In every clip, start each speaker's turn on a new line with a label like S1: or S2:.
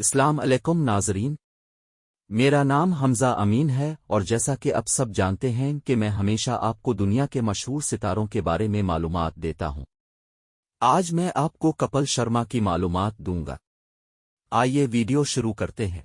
S1: अस्सलाम अलैकुम नाज़रीन। मेरा नाम हमज़ा अमीन है और जैसा कि अब सब जानते हैं कि मैं हमेशा आपको दुनिया के मशहूर सितारों के बारे में मालूमात देता हूं। आज मैं आपको कपिल शर्मा की मालूमात दूंगा। आइए वीडियो शुरू करते हैं।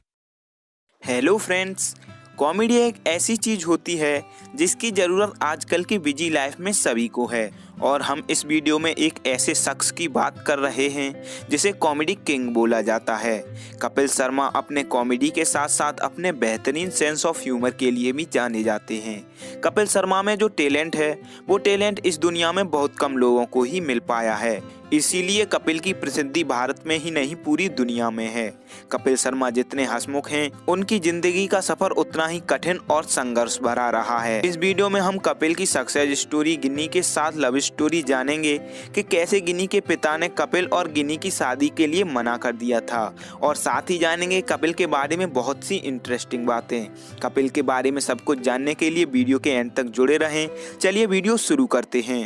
S2: हेलो फ्रेंड्स, कॉमेडी एक ऐसी चीज होती है जिसकी ज़रूरत आजकल की बिजी लाइफ में सभी को है और हम इस वीडियो में एक ऐसे शख्स की बात कर रहे हैं जिसे कॉमेडी किंग बोला जाता है। कपिल शर्मा अपने कॉमेडी के साथ साथ अपने बेहतरीन सेंस ऑफ ह्यूमर के लिए भी जाने जाते हैं। कपिल शर्मा में जो टैलेंट है वो टैलेंट इस दुनिया में बहुत कम लोगों को ही मिल पाया है, इसीलिए कपिल की प्रसिद्धि भारत में ही नहीं पूरी दुनिया में है। कपिल शर्मा जितने हंसमुख हैं उनकी जिंदगी का सफर उतना ही कठिन और संघर्ष भरा रहा है। इस वीडियो में हम कपिल की सक्सेस स्टोरी, गिन्नी के साथ लव स्टोरी जानेंगे कि कैसे गिन्नी के पिता ने कपिल और गिन्नी की शादी के लिए मना कर दिया था, और साथ ही जानेंगे कपिल के बारे में बहुत सी इंटरेस्टिंग बातें। कपिल के बारे में सब कुछ जानने के लिए वीडियो के एंड तक जुड़े रहें। चलिए वीडियो शुरू करते हैं।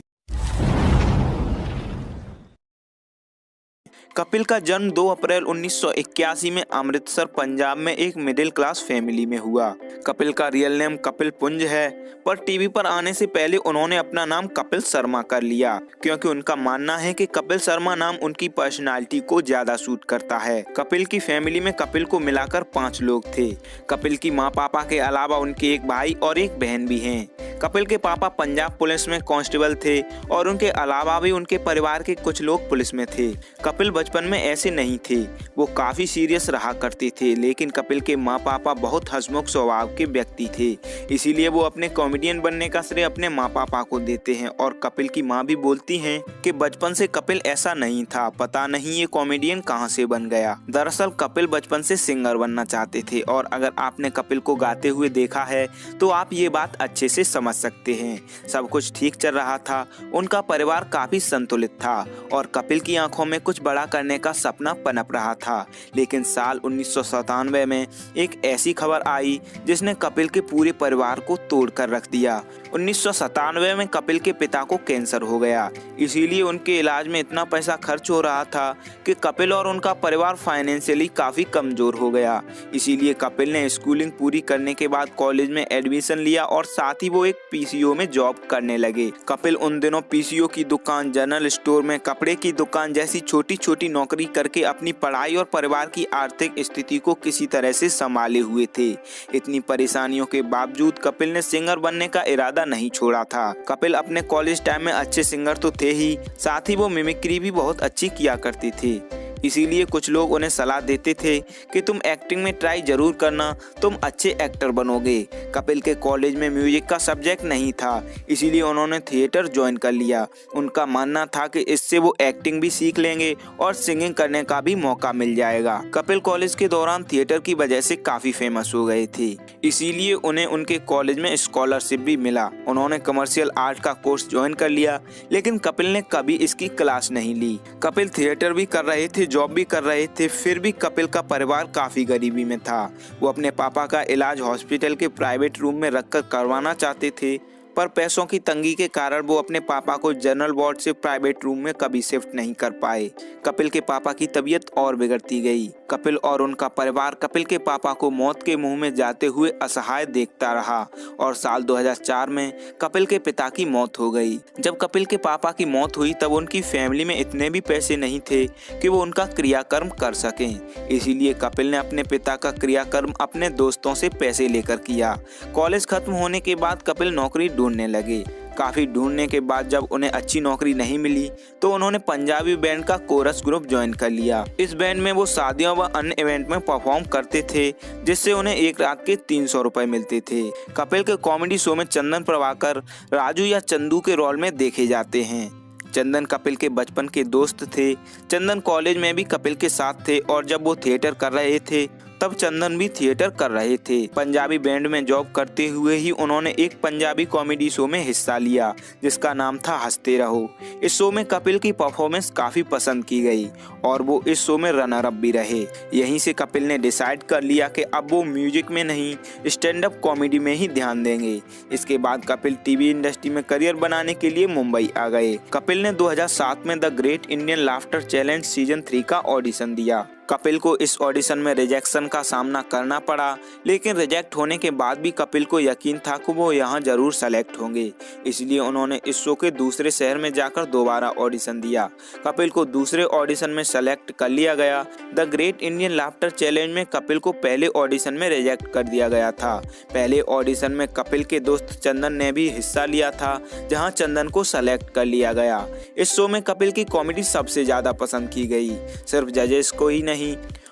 S2: कपिल का जन्म 2 अप्रैल 1981 में अमृतसर पंजाब में एक मिडिल क्लास फैमिली में हुआ। कपिल का रियल नेम कपिल पुंज है, पर टीवी पर आने से पहले उन्होंने अपना नाम कपिल शर्मा कर लिया क्योंकि उनका मानना है कि कपिल शर्मा नाम उनकी पर्सनालिटी को ज्यादा सूट करता है। कपिल की फैमिली में कपिल को मिलाकर 5 लोग थे। कपिल की माँ पापा के अलावा उनके एक भाई और एक बहन भी हैं। कपिल के पापा पंजाब पुलिस में कांस्टेबल थे और उनके अलावा भी उनके परिवार के कुछ लोग पुलिस में थे। कपिल बचपन में ऐसे नहीं थे, वो काफी सीरियस रहा करते थे, लेकिन कपिल के माँ पापा बहुत हंसमुख स्वभाव के व्यक्ति थे, इसीलिए वो अपने कॉमेडियन बनने का श्रेय अपने माँ पापा को देते हैं। और कपिल की माँ भी बोलती हैं कि बचपन से कपिल ऐसा नहीं था, पता नहीं ये कॉमेडियन कहाँ से बन गया। दरअसल कपिल बचपन से सिंगर बनना चाहते थे और अगर आपने कपिल को गाते हुए देखा है तो आप ये बात अच्छे से समझ सकते हैं। सब कुछ ठीक चल रहा था, उनका परिवार काफी संतुलित था और कपिल की आंखों में कुछ बड़ा करने का सपना पनप रहा था। लेकिन साल 1997 में एक ऐसी खबर आई जिसने कपिल के पूरे परिवार को तोड़ कर रख दिया। 1997 में कपिल के पिता को कैंसर हो गया, इसीलिए उनके इलाज में इतना पैसा खर्च हो रहा था कि कपिल और उनका परिवार फाइनेंशियली काफी कमजोर हो गया। इसीलिए कपिल ने स्कूलिंग पूरी करने के बाद कॉलेज में एडमिशन लिया और साथ ही वो एक पीसीओ में जॉब करने लगे। कपिल उन दिनों पीसीओ की दुकान, जनरल स्टोर में कपड़े की दुकान जैसी छोटी छोटी नौकरी करके अपनी पढ़ाई और परिवार की आर्थिक स्थिति को किसी तरह से संभाले हुए थे। इतनी परेशानियों के बावजूद कपिल ने सिंगर बनने का इरादा नहीं छोड़ा था। कपिल अपने कॉलेज टाइम में अच्छे सिंगर तो थे ही, साथ ही वो मिमिक्री भी बहुत अच्छी किया करते थे, इसीलिए कुछ लोग उन्हें सलाह देते थे कि तुम एक्टिंग में ट्राई जरूर करना, तुम अच्छे एक्टर बनोगे। कपिल के कॉलेज में म्यूजिक का सब्जेक्ट नहीं था, इसीलिए उन्होंने थिएटर ज्वाइन कर लिया। उनका मानना था कि इससे वो एक्टिंग भी सीख लेंगे और सिंगिंग करने का भी मौका मिल जाएगा। कपिल कॉलेज के दौरान थिएटर की वजह से काफी फेमस हो गए थे, इसीलिए उन्हें उनके कॉलेज में स्कॉलरशिप भी मिला। उन्होंने कमर्शियल आर्ट का कोर्स ज्वाइन कर लिया, लेकिन कपिल ने कभी इसकी क्लास नहीं ली। कपिल थिएटर भी कर रहे थे, जॉब भी कर रहे थे, फिर भी कपिल का परिवार काफी गरीबी में था। वो अपने पापा का इलाज हॉस्पिटल के प्राइवेट रूम में रखकर करवाना चाहते थे, पर पैसों की तंगी के कारण वो अपने पापा को जनरल वार्ड से प्राइवेट रूम में कभी शिफ्ट नहीं कर पाए। कपिल के पापा की तबीयत और बिगड़ती गई। कपिल और उनका परिवार कपिल के पापा को मौत के मुंह में जाते हुए असहाय देखता रहा और साल 2004 में कपिल के पिता की मौत हो गई। जब कपिल के पापा की मौत हुई तब उनकी फैमिली में इतने भी पैसे नहीं थे कि वो उनका क्रियाकर्म कर सकें, इसीलिए कपिल ने अपने पिता का क्रियाकर्म अपने दोस्तों से पैसे लेकर किया। कॉलेज खत्म होने के बाद कपिल नौकरी ढूंढने लगे। काफी ढूंढने के बाद जब उन्हें अच्छी नौकरी नहीं मिली तो उन्होंने पंजाबी बैंड का कोरस ग्रुप ज्वाइन कर लिया। इस बैंड में वो शादियों व अन्य इवेंट में परफॉर्म करते थे, जिससे उन्हें एक रात के 300 रुपए मिलते थे। कपिल के कॉमेडी शो में चंदन प्रभाकर, राजू या चंदू के रोल में देखे जाते हैं। चंदन कपिल के बचपन के दोस्त थे। चंदन कॉलेज में भी कपिल के साथ थे और जब वो थिएटर कर रहे थे तब चंदन भी थिएटर कर रहे थे। पंजाबी बैंड में जॉब करते हुए ही उन्होंने एक पंजाबी कॉमेडी शो में हिस्सा लिया जिसका नाम था हंसते रहो। इस शो में कपिल की परफॉर्मेंस काफी पसंद की गई और वो इस शो में रनर अप भी रहे। यहीं से कपिल ने डिसाइड कर लिया कि अब वो म्यूजिक में नहीं, स्टैंड अप कॉमेडी में ही ध्यान देंगे। इसके बाद कपिल टीवी इंडस्ट्री में करियर बनाने के लिए मुंबई आ गए। कपिल ने 2007 में the great Indian laughter challenge season 3 का ऑडिशन दिया। कपिल को इस ऑडिशन में रिजेक्शन का सामना करना पड़ा, लेकिन रिजेक्ट होने के बाद भी कपिल को यकीन था कि वो यहाँ जरूर सेलेक्ट होंगे। इसलिए उन्होंने इस शो के दूसरे शहर में जाकर दोबारा ऑडिशन दिया। कपिल को दूसरे ऑडिशन में सेलेक्ट कर लिया गया। The great Indian laughter challenge में कपिल को पहले ऑडिशन में रिजेक्ट कर दिया गया था। पहले ऑडिशन में कपिल के दोस्त चंदन ने भी हिस्सा लिया था, जहां चंदन को सेलेक्ट कर लिया गया। इस शो में कपिल की कॉमेडी सबसे ज्यादा पसंद की गई। सिर्फ जजेस को ही नहीं,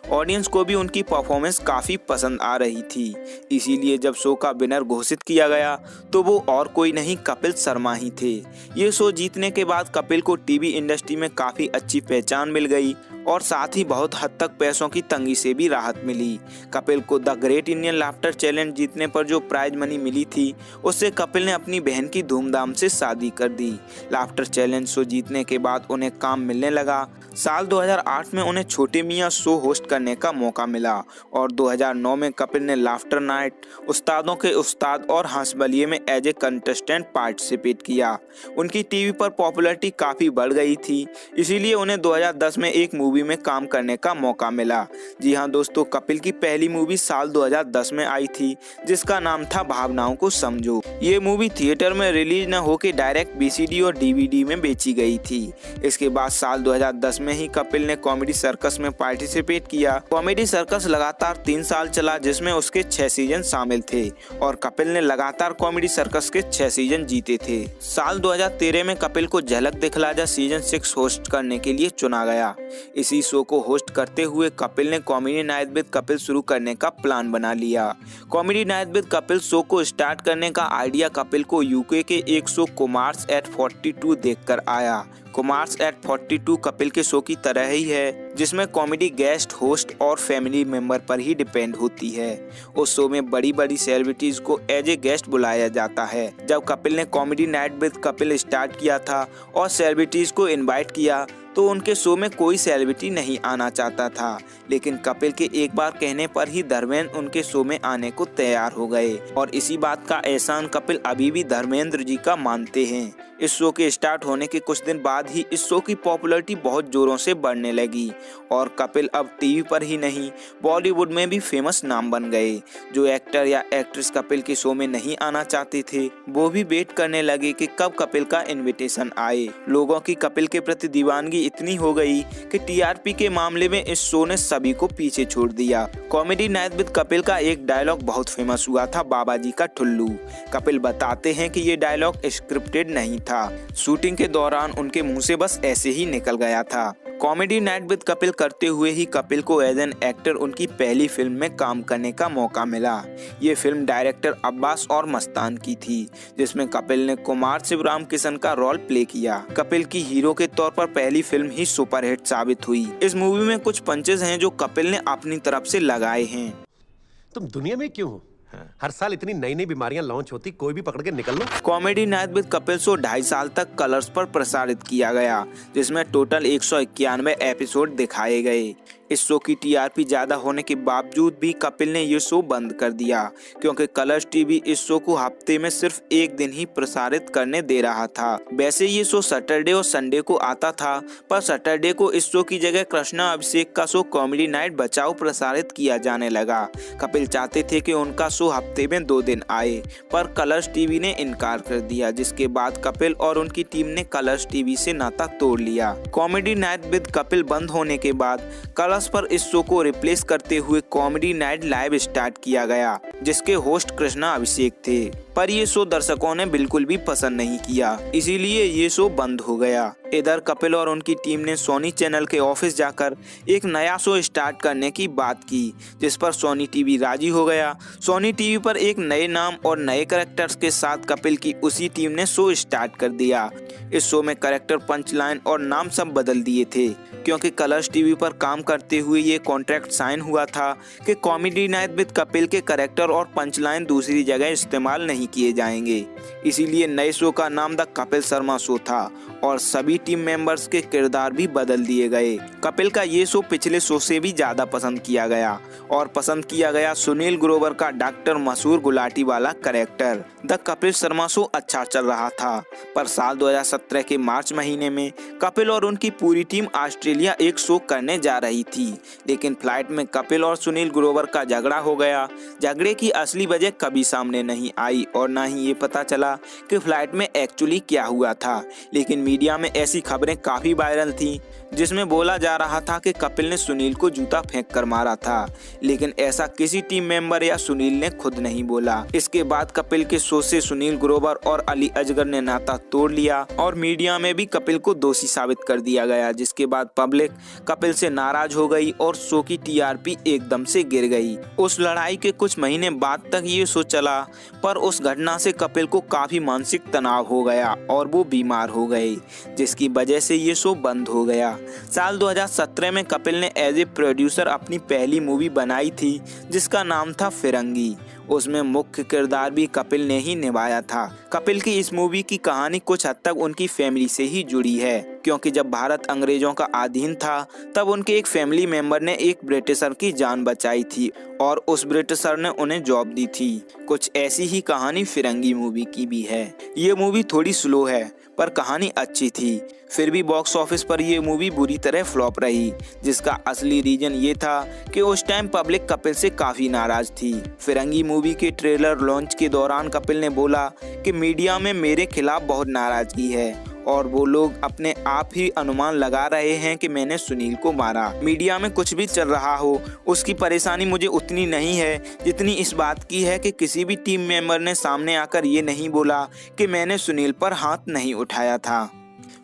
S2: ऑडियंस को भी उनकी परफॉर्मेंस काफ़ी पसंद आ रही थी। इसीलिए जब शो का विनर घोषित किया गया तो वो और कोई नहीं, कपिल शर्मा ही थे। ये शो जीतने के बाद कपिल को टीवी इंडस्ट्री में काफ़ी अच्छी पहचान मिल गई और साथ ही बहुत हद तक पैसों की तंगी से भी राहत मिली। कपिल को the great Indian laughter challenge जीतने पर जो प्राइज मनी मिली थी, उससे कपिल ने अपनी बहन की धूमधाम से शादी कर दी। लाफ्टर चैलेंज शो जीतने के बाद उन्हें काम मिलने लगा। साल 2008 में उन्हें छोटे मियां शो होस्ट करने का मौका मिला और 2009 में कपिल ने लाफ्टर नाइट, उस्तादों के उस्ताद और हंस बलिए में एज ए कंटेस्टेंट पार्टिसिपेट किया। उनकी टीवी पर पॉपुलैरिटी काफ़ी बढ़ गई थी, इसीलिए उन्हें 2010 में एक मूवी में काम करने का मौका मिला। जी हाँ दोस्तों, कपिल की पहली मूवी साल 2010 में आई थी, जिसका नाम था भावनाओं को समझो। ये मूवी थिएटर में रिलीज न होकर डायरेक्ट VCD और DVD में बेची गई थी। इसके बाद साल 2010 में ही कपिल ने कॉमेडी सर्कस में पार्टिसिपेट किया। कॉमेडी सर्कस लगातार 3 साल चला, जिसमें उसके 6 सीजन शामिल थे और कपिल ने लगातार कॉमेडी सर्कस के 6 सीजन जीते थे। साल 2013 में कपिल को झलक दिखला जा सीजन 6 होस्ट करने के लिए चुना गया। इसी शो को होस्ट करते हुए कपिल ने कॉमेडी नाइट विद कपिल शुरू करने का प्लान बना लिया। Comedy night with Kapil show को स्टार्ट करने का आइडिया कपिल को UK के एक शो कुमार्स एट 42 देखकर आया। कुमार्स एट 42 कपिल के शो की तरह ही है, जिसमें कॉमेडी गेस्ट, होस्ट और फैमिली मेंबर पर ही डिपेंड होती है। उस शो में बड़ी बड़ी सेलिब्रिटीज को एज ए गेस्ट बुलाया जाता है। जब कपिल ने comedy night with Kapil start किया था और सेलिब्रिटीज को इनवाइट किया तो उनके शो में कोई सेलिब्रिटी नहीं आना चाहता था, लेकिन कपिल के एक बार कहने पर ही धर्मेंद्र उनके शो में आने को तैयार हो गए और इसी बात का एहसान कपिल अभी भी धर्मेंद्र जी का मानते हैं। इस शो के स्टार्ट होने के कुछ दिन बाद ही इस शो की पॉपुलैरिटी बहुत जोरों से बढ़ने लगी और कपिल अब टीवी पर ही नहीं, बॉलीवुड में भी फेमस नाम बन गए। जो एक्टर या एक्ट्रेस कपिल के शो में नहीं आना चाहते थे, वो भी वेट करने लगे कि कब कपिल का इनविटेशन आए। लोगों की कपिल के प्रति दीवानगी इतनी हो गई कि TRP के मामले में इस शो ने सभी को पीछे छोड़ दिया। कॉमेडी नाइट विद कपिल का एक डायलॉग बहुत फेमस हुआ था, बाबा जी का ठुल्लू। कपिल बताते हैं कि ये डायलॉग स्क्रिप्टेड नहीं था, शूटिंग के दौरान उनके मुंह से बस ऐसे ही निकल गया था। कॉमेडी नाइट विद कपिल करते हुए ही कपिल को एज एन एक्टर उनकी पहली फिल्म में काम करने का मौका मिला। ये फिल्म डायरेक्टर अब्बास और मस्तान की थी, जिसमें कपिल ने कुमार शिवराम किशन का रोल प्ले किया। कपिल की हीरो के तौर पर पहली फिल्म ही सुपरहिट साबित हुई। इस मूवी में कुछ पंचेस हैं जो कपिल ने अपनी तरफ से लगाए हैं।
S3: तुम दुनिया में क्यों हो? हर साल इतनी नई नई बीमारियां लॉन्च होती, कोई भी पकड़ के निकल लो।
S2: Comedy night with Kapil show 2.5 साल तक कलर्स पर प्रसारित किया गया, जिसमें टोटल 191 एपिसोड दिखाए गए। इस शो की TRP ज्यादा होने के बावजूद भी कपिल ने ये शो बंद कर दिया, क्योंकि कलर्स टीवी इस शो को हफ्ते में सिर्फ एक दिन ही प्रसारित करने दे रहा था। वैसे ये शो सैटरडे और संडे को आता था, पर सैटरडे को इस शो की जगह कृष्णा अभिषेक का शो कॉमेडी नाइट बचाओ प्रसारित किया जाने लगा। कपिल चाहते थे कि उनका शो हफ्ते में 2 दिन आए, पर कलर्स टीवी ने इनकार कर दिया, जिसके बाद कपिल और उनकी टीम ने कलर्स टीवी से नाता तोड़ लिया। कॉमेडी नाइट विद कपिल बंद होने के बाद कलर्स पर इस शो को रिप्लेस करते हुए कॉमेडी नाइट लाइव स्टार्ट किया गया, जिसके होस्ट कृष्णा अभिषेक थे। पर ये शो दर्शकों ने बिल्कुल भी पसंद नहीं किया, इसीलिए ये शो बंद हो गया। इधर कपिल और उनकी टीम ने सोनी चैनल के ऑफिस जाकर एक नया शो स्टार्ट करने की बात की, जिस पर सोनी टीवी राजी हो गया। सोनी टीवी पर एक नए नाम और नए कैरेक्टर्स के साथ कपिल की उसी टीम ने शो स्टार्ट कर दिया। इस शो में कैरेक्टर, पंच लाइन और नाम सब बदल दिए थे, क्योंकि कलर्स टीवी पर काम करते हुए ये कॉन्ट्रैक्ट साइन हुआ था कि कॉमेडी नाइट विद कपिल के कैरेक्टर और पंच लाइन दूसरी जगह इस्तेमाल नहीं नहीं किए जाएंगे। इसीलिए नए शो का नाम द कपिल शर्मा शो था और सभी टीम मेंबर्स के किरदार भी बदल दिए गए। कपिल का ये शो पिछले शो से भी ज़्यादा पसंद किया गया और पसंद किया गया सुनील ग्रोवर का डॉक्टर मशहूर गुलाटी वाला character. The Kapil Sharma show अच्छा चल रहा था, पर साल 2017 के मार्च महीने में कपिल और उनकी पूरी टीम ऑस्ट्रेलिया एक शो करने जा रही थी, लेकिन फ्लाइट में कपिल और सुनील ग्रोवर का झगड़ा हो गया। झगड़े की असली वजह कभी सामने नहीं आई और ना ही ये पता चला कि फ्लाइट में एक्चुअली क्या हुआ था, लेकिन मीडिया में ऐसी खबरें काफ़ी वायरल थी जिसमें बोला जा रहा था कि कपिल ने सुनील को जूता फेंक कर मारा था, लेकिन ऐसा किसी टीम मेंबर या सुनील ने खुद नहीं बोला। इसके बाद कपिल के शो से सुनील ग्रोवर और अली अजगर ने नाता तोड़ लिया और मीडिया में भी कपिल को दोषी साबित कर दिया गया, जिसके बाद पब्लिक कपिल से नाराज हो गई और शो की टीआरपी एकदम से गिर गई। उस लड़ाई के कुछ महीने बाद तक ये शो चला, पर उस घटना से कपिल को काफी मानसिक तनाव हो गया और वो बीमार हो गए, जिसकी वजह से ये शो बंद हो गया। साल 2017 में कपिल ने एज ए प्रोड्यूसर अपनी पहली मूवी बनाई थी जिसका नाम था फिरंगी। उसमें मुख्य किरदार भी कपिल ने ही निभाया था। कपिल की इस मूवी की कहानी कुछ हद तक उनकी फैमिली से ही जुड़ी है, क्योंकि जब भारत अंग्रेजों का अधीन था तब उनके एक फैमिली मेंबर ने एक ब्रिटिशर की जान बचाई थी और उस ब्रिटिशर ने उन्हें जॉब दी थी। कुछ ऐसी ही कहानी फिरंगी मूवी की भी है। ये मूवी थोड़ी स्लो है पर कहानी अच्छी थी। फिर भी बॉक्स ऑफिस पर ये मूवी बुरी तरह फ्लॉप रही, जिसका असली रीजन ये था कि उस टाइम पब्लिक कपिल से काफी नाराज थी। फिरंगी मूवी के ट्रेलर लॉन्च के दौरान कपिल ने बोला कि मीडिया में मेरे खिलाफ बहुत नाराजगी है और वो लोग अपने आप ही अनुमान लगा रहे हैं कि मैंने सुनील को मारा। मीडिया में कुछ भी चल रहा हो, उसकी परेशानी मुझे उतनी नहीं है जितनी इस बात की है कि किसी भी टीम मेंबर ने सामने आकर ये नहीं बोला कि मैंने सुनील पर हाथ नहीं उठाया था।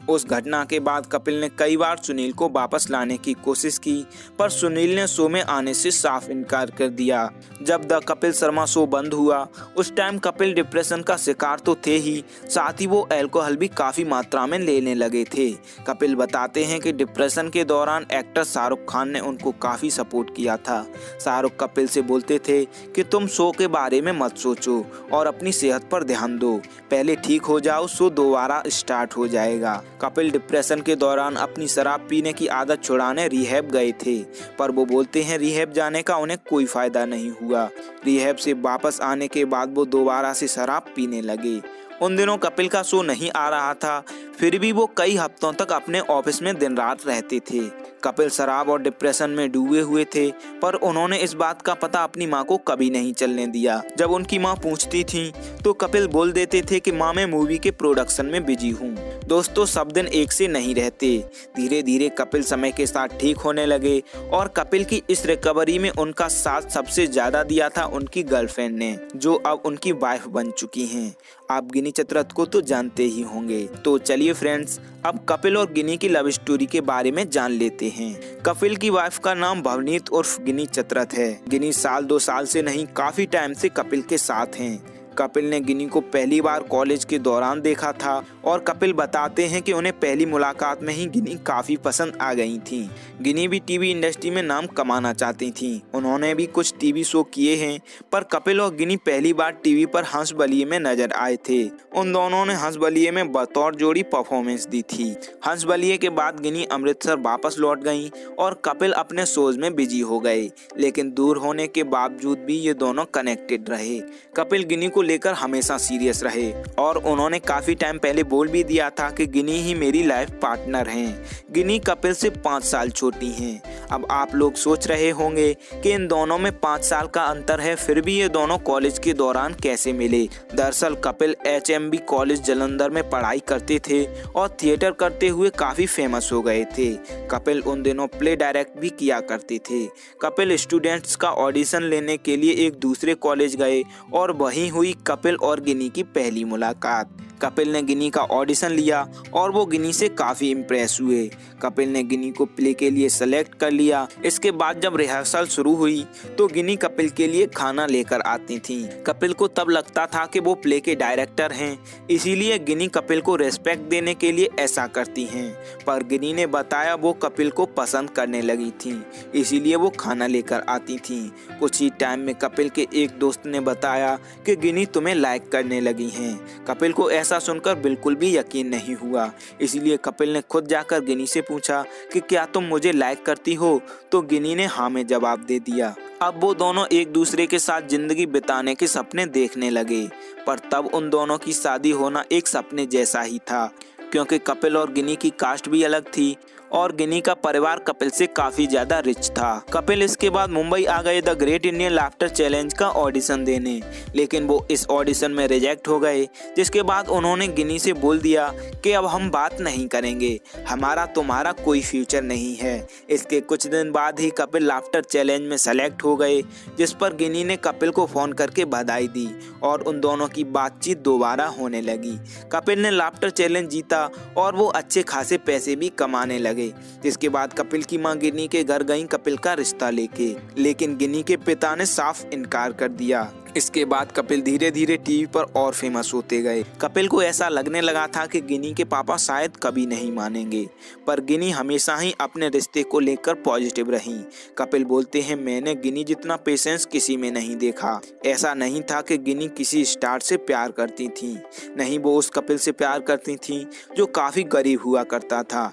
S2: उस घटना के बाद कपिल ने कई बार सुनील को वापस लाने की कोशिश की, पर सुनील ने शो में आने से साफ इनकार कर दिया। जब द कपिल शर्मा शो बंद हुआ उस टाइम कपिल डिप्रेशन का शिकार तो थे ही, साथ ही वो अल्कोहल भी काफ़ी मात्रा में लेने लगे थे। कपिल बताते हैं कि डिप्रेशन के दौरान एक्टर शाहरुख खान ने उनको काफ़ी सपोर्ट किया था। शाहरुख कपिल से बोलते थे कि तुम शो के बारे में मत सोचो और अपनी सेहत पर ध्यान दो, पहले ठीक हो जाओ, शो दोबारा स्टार्ट हो जाएगा। कपिल डिप्रेशन के दौरान अपनी शराब पीने की आदत छुड़ाने रिहैब गए थे, पर वो बोलते हैं रिहैब जाने का उन्हें कोई फायदा नहीं हुआ। रिहैब से वापस आने के बाद वो दोबारा से शराब पीने लगे। उन दिनों कपिल का शो नहीं आ रहा था, फिर भी वो कई हफ्तों तक अपने ऑफिस में दिन रात रहते थे। कपिल शराब और डिप्रेशन में डूबे हुए थे, पर उन्होंने इस बात का पता अपनी माँ को कभी नहीं चलने दिया। जब उनकी माँ पूछती थी तो कपिल बोल देते थे कि माँ मैं मूवी के प्रोडक्शन में बिजी हूँ। दोस्तों, सब दिन एक से नहीं रहते। धीरे धीरे कपिल समय के साथ ठीक होने लगे और कपिल की इस रिकवरी में उनका साथ सबसे ज्यादा दिया था उनकी गर्लफ्रेंड ने, जो अब उनकी वाइफ बन चुकी हैं। आप गिनी चतरथ को तो जानते ही होंगे। तो चलिए फ्रेंड्स, अब कपिल और गिनी की लव स्टोरी के बारे में जान लेते हैं। कपिल की वाइफ का नाम भवनीत उर्फ गिनी चतरथ है। गिनी साल 2 साल से नहीं, काफी टाइम से कपिल के साथ हैं। कपिल ने गिनी को पहली बार कॉलेज के दौरान देखा था और कपिल बताते हैं कि उन्हें पहली मुलाकात में ही गिनी काफ़ी पसंद आ गई थी। गिनी भी टीवी इंडस्ट्री में नाम कमाना चाहती थी। उन्होंने भी कुछ टीवी शो किए हैं, पर कपिल और गिनी पहली बार टीवी पर हंस बलिए में नजर आए थे। उन दोनों ने हंस बलिए में बतौर जोड़ी परफॉर्मेंस दी थी। हंस बलिए के बाद गिनी अमृतसर वापस लौट गई और कपिल अपने शोज में बिजी हो गए, लेकिन दूर होने के बावजूद भी ये दोनों कनेक्टेड रहे। कपिल गिनी को लेकर हमेशा सीरियस रहे और उन्होंने काफी टाइम पहले बोल भी दिया था कि गिनी ही मेरी लाइफ पार्टनर हैं। गिनी कपिल से 5 साल छोटी हैं। अब आप लोग सोच रहे होंगे कि इन दोनों में 5 साल का अंतर है, फिर भी ये दोनों कॉलेज के दौरान कैसे मिले। दरअसल कपिल HMB कॉलेज जालंधर में पढ़ाई करते थे और थिएटर करते हुए काफी फेमस हो गए थे। कपिल उन दिनों प्ले डायरेक्ट भी किया करते थे। कपिल स्टूडेंट्स का ऑडिशन लेने के लिए एक दूसरे कॉलेज गए और वहीं हुई कपिल और गिनी की पहली मुलाकात। कपिल ने गिनी का ऑडिशन लिया और वो गिनी से काफी इम्प्रेस हुए। कपिल ने गिनी को प्ले के लिए सेलेक्ट कर लिया। इसके बाद जब रिहर्सल शुरू हुई तो गिनी कपिल के लिए खाना लेकर आती थी। कपिल को तब लगता था कि वो प्ले के डायरेक्टर हैं, इसीलिए गिनी कपिल को रेस्पेक्ट देने के लिए ऐसा करती हैं। पर गिनी ने बताया वो कपिल को पसंद करने लगी थी, इसीलिए वो खाना लेकर आती थी। कुछ ही टाइम में कपिल के एक दोस्त ने बताया कि गिनी तुम्हें लाइक करने लगी हैं। कपिल को ऐसा सुनकर बिल्कुल भी यकीन नहीं हुआ, इसीलिए कपिल ने खुद जाकर गिनी से पूछा कि क्या तुम मुझे लाइक करती हो, तो गिनी ने हाँ में जवाब दे दिया। अब वो दोनों एक दूसरे के साथ जिंदगी बिताने के सपने देखने लगे, पर तब उन दोनों की शादी होना एक सपने जैसा ही था, क्योंकि कपिल और गिनी की कास्ट भी अलग थी और गिनी का परिवार कपिल से काफी ज्यादा रिच था। कपिल इसके बाद मुंबई आ गए the great Indian laughter challenge का ऑडिशन देने, लेकिन वो इस ऑडिशन में रिजेक्ट हो गए, जिसके बाद उन्होंने गिनी से बोल दिया कि अब हम बात नहीं करेंगे, हमारा तुम्हारा कोई फ्यूचर नहीं है। इसके कुछ दिन बाद ही कपिल लाफ्टर चैलेंज में सेलेक्ट हो गए, जिस पर गिनी ने कपिल को फोन करके बधाई दी और उन दोनों की बातचीत दोबारा होने लगी। कपिल ने लाफ्टर चैलेंज जीता और वो अच्छे खासे पैसे भी कमाने लगे। जिसके बाद कपिल की मां गिनी के घर गई कपिल का रिश्ता लेके, लेकिन गिनी के पिता ने साफ इनकार कर दिया। इसके बाद कपिल धीरे धीरे टीवी पर और फेमस होते गए। कपिल को ऐसा लगने लगा था कि गिनी के पापा शायद कभी नहीं मानेंगे, पर गिनी हमेशा ही अपने रिश्ते को लेकर पॉजिटिव रही। कपिल बोलते हैं, मैंने गिनी जितना पेशेंस किसी में नहीं देखा। ऐसा नहीं था कि गिनी किसी स्टार से प्यार करती थी, नहीं, वो उस कपिल से प्यार करती थी जो काफी गरीब हुआ करता था।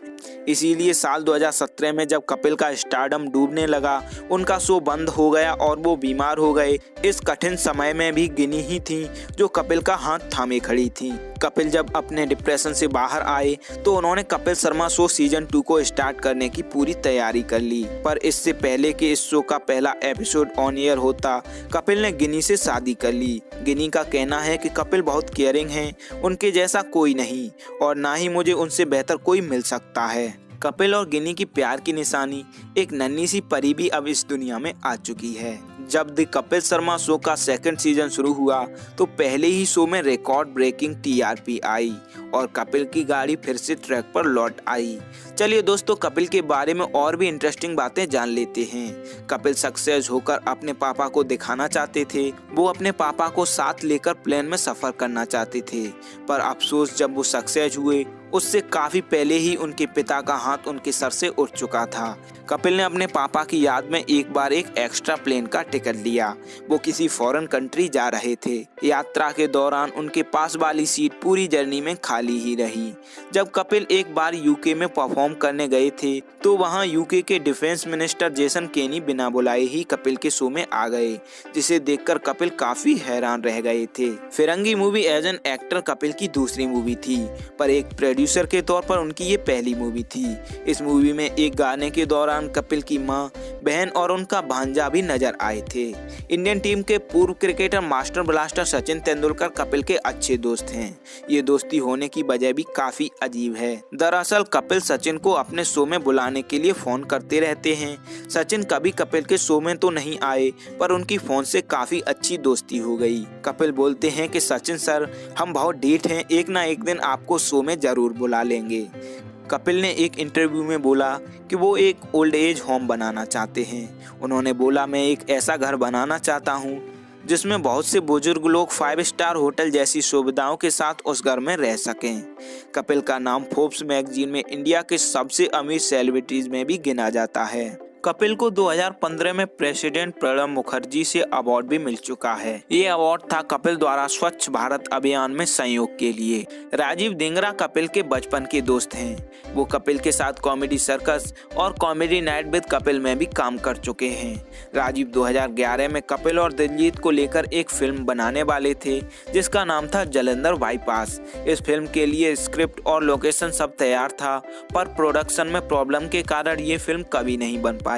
S2: इसीलिए साल 2017 में जब कपिल का स्टारडम डूबने लगा, उनका शो बंद हो गया और वो बीमार हो गए। इस कठिन समय में भी गिनी ही थी जो कपिल का हाथ थामे खड़ी थी। कपिल जब अपने डिप्रेशन से बाहर आए तो उन्होंने कपिल शर्मा शो सीजन 2 को स्टार्ट करने की पूरी तैयारी कर ली, पर इससे पहले कि इस शो का पहला एपिसोड ऑन एयर होता, कपिल ने गिनी से शादी कर ली। गिनी का कहना है कि कपिल बहुत केयरिंग हैं, उनके जैसा कोई नहीं और ना ही मुझे उनसे बेहतर कोई मिल सकता है। कपिल और गिनी की प्यार की निशानी एक नन्ही सी परी भी अब इस दुनिया में आ चुकी है। जब द कपिल शर्मा शो का सेकंड सीजन शुरू हुआ तो पहले ही शो में रिकॉर्ड ब्रेकिंग टीआरपी आई और कपिल की गाड़ी फिर से ट्रैक पर लौट आई। चलिए दोस्तों, कपिल के बारे में और भी इंटरेस्टिंग बातें जान लेते हैं। कपिल सक्सेस होकर अपने पापा को दिखाना चाहते थे। वो अपने पापा को साथ लेकर प्लेन में सफर करना चाहते थे, पर अफसोस जब वो सक्सेस हुए उससे काफी पहले ही उनके पिता का हाथ उनके सर से उठ चुका था। कपिल ने अपने पापा की याद में एक बार एक एक्स्ट्रा प्लेन का टिकट लिया। वो किसी फॉरेन कंट्री जा रहे थे। यात्रा के दौरान उनके पास वाली सीट पूरी जर्नी में खाली ही रही। जब कपिल एक बार यूके में परफॉर्म करने गए थे तो वहां यूके के डिफेंस मिनिस्टर जेसन केनी बिना बुलाए ही कपिल के शो में आ गए, जिसे देखकर कपिल काफी हैरान रह गए थे। Firangi movie as an actor Kapil की दूसरी मूवी थी, पर एक प्रोड्यूसर के तौर पर उनकी ये पहली मूवी थी। इस मूवी में एक गाने के दौरान कपिल की मां, बहन और उनका भांजा भी नजर आए थे। इंडियन टीम के पूर्व cricketer master blaster Sachin Tendulkar Kapil के अच्छे दोस्त हैं। ये दोस्ती होने की वजह भी काफी अजीब है। दरअसल कपिल सचिन को अपने शो में बुलाने के लिए फोन करते रहते हैं। सचिन कभी कपिल के शो में तो नहीं आए, पर उनकी फोन से काफी अच्छी दोस्ती हो गई। कपिल बोलते हैं कि सचिन सर, हम बहुत ढीठ हैं, एक ना एक दिन आपको शो में जरूर बुला लेंगे। कपिल ने एक इंटरव्यू में बोला कि वो एक ओल्ड एज होम बनाना चाहते हैं। उन्होंने बोला, मैं एक ऐसा घर बनाना चाहता हूँ जिसमें बहुत से बुजुर्ग लोग 5 स्टार होटल जैसी सुविधाओं के साथ उस घर में रह सकें। कपिल का नाम फोर्ब्स मैगजीन में इंडिया के सबसे अमीर सेलिब्रिटीज में भी गिना जाता है। कपिल को 2015 में प्रेसिडेंट प्रणब मुखर्जी से अवार्ड भी मिल चुका है। ये अवार्ड था कपिल द्वारा स्वच्छ भारत अभियान में सहयोग के लिए। राजीव धिंगरा कपिल के बचपन के दोस्त हैं। वो कपिल के साथ कॉमेडी सर्कस और कॉमेडी नाइट विद कपिल में भी काम कर चुके हैं। राजीव 2011 में कपिल और दिलजीत को लेकर एक फिल्म बनाने वाले थे जिसका नाम था जलंधर बाईपास। इस फिल्म के लिए स्क्रिप्ट और लोकेशन सब तैयार था, पर प्रोडक्शन में प्रॉब्लम के कारण ये फिल्म कभी नहीं बन पाई।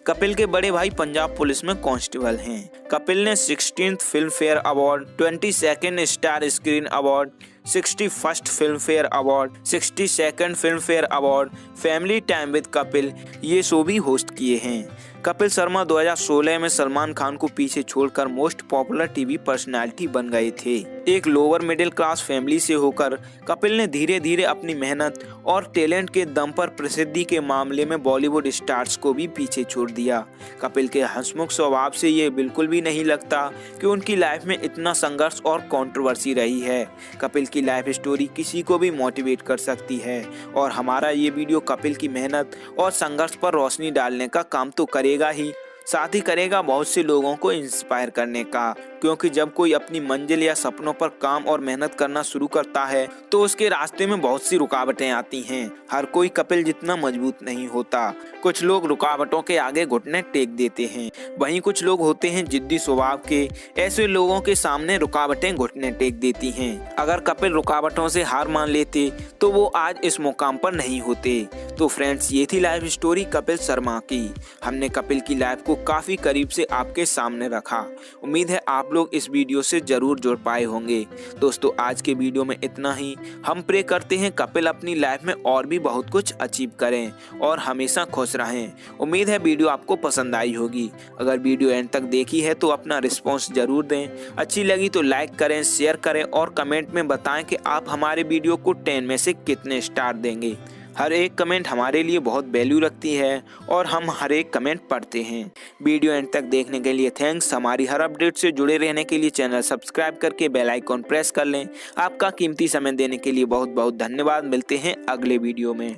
S2: कपिल के बड़े भाई पंजाब पुलिस में कांस्टेबल हैं। कपिल ने 16th film fair award, 22nd star screen award, 61st film fair award, 62nd film fair award, family time with Kapil ये शो भी होस्ट किए हैं। कपिल शर्मा 2016 में सलमान खान को पीछे छोड़कर मोस्ट पॉपुलर टीवी पर्सनालिटी बन गए थे। एक लोअर मिडिल क्लास फैमिली से होकर कपिल ने धीरे धीरे अपनी मेहनत और टैलेंट के दम पर प्रसिद्धि के मामले में बॉलीवुड स्टार्स को भी पीछे छोड़ दिया। कपिल के हंसमुख स्वभाव से ये बिल्कुल भी नहीं लगता कि उनकी लाइफ में इतना संघर्ष और कंट्रोवर्सी रही है। कपिल की लाइफ स्टोरी किसी को भी मोटिवेट कर सकती है और हमारा ये वीडियो कपिल की मेहनत और संघर्ष पर रोशनी डालने का काम तो करेगा ही, साथ ही करेगा बहुत से लोगों को इंस्पायर करने का, क्योंकि जब कोई अपनी मंजिल या सपनों पर काम और मेहनत करना शुरू करता है तो उसके रास्ते में बहुत सी रुकावटें आती हैं। हर कोई कपिल जितना मजबूत नहीं होता। कुछ लोग रुकावटों के आगे घुटने टेक देते हैं, वहीं कुछ लोग होते हैं जिद्दी स्वभाव के। ऐसे लोगों के सामने रुकावटें घुटने टेक देती हैं। अगर कपिल रुकावटों से हार मान लेते तो वो आज इस मुकाम पर नहीं होते। तो फ्रेंड्स, ये थी लाइफ स्टोरी कपिल शर्मा की। हमने कपिल की लाइफ को काफी करीब से आपके सामने रखा। उम्मीद है आप लोग इस वीडियो से जरूर जुड़ पाए होंगे। दोस्तों, आज के वीडियो में इतना ही। हम प्रे करते हैं कपिल अपनी लाइफ में और भी बहुत कुछ अचीव करें और हमेशा खुश रहें। उम्मीद है वीडियो आपको पसंद आई होगी। अगर वीडियो एंड तक देखी है तो अपना रिस्पॉन्स जरूर दें। अच्छी लगी तो लाइक करें, शेयर करें और कमेंट में बताएं कि आप हमारे वीडियो को 10 में से कितने स्टार देंगे। हर एक कमेंट हमारे लिए बहुत वैल्यू रखती है और हम हर एक कमेंट पढ़ते हैं। वीडियो एंड तक देखने के लिए थैंक्स। हमारी हर अपडेट से जुड़े रहने के लिए चैनल सब्सक्राइब करके बेल आइकॉन प्रेस कर लें। आपका कीमती समय देने के लिए बहुत बहुत धन्यवाद। मिलते हैं अगले वीडियो में।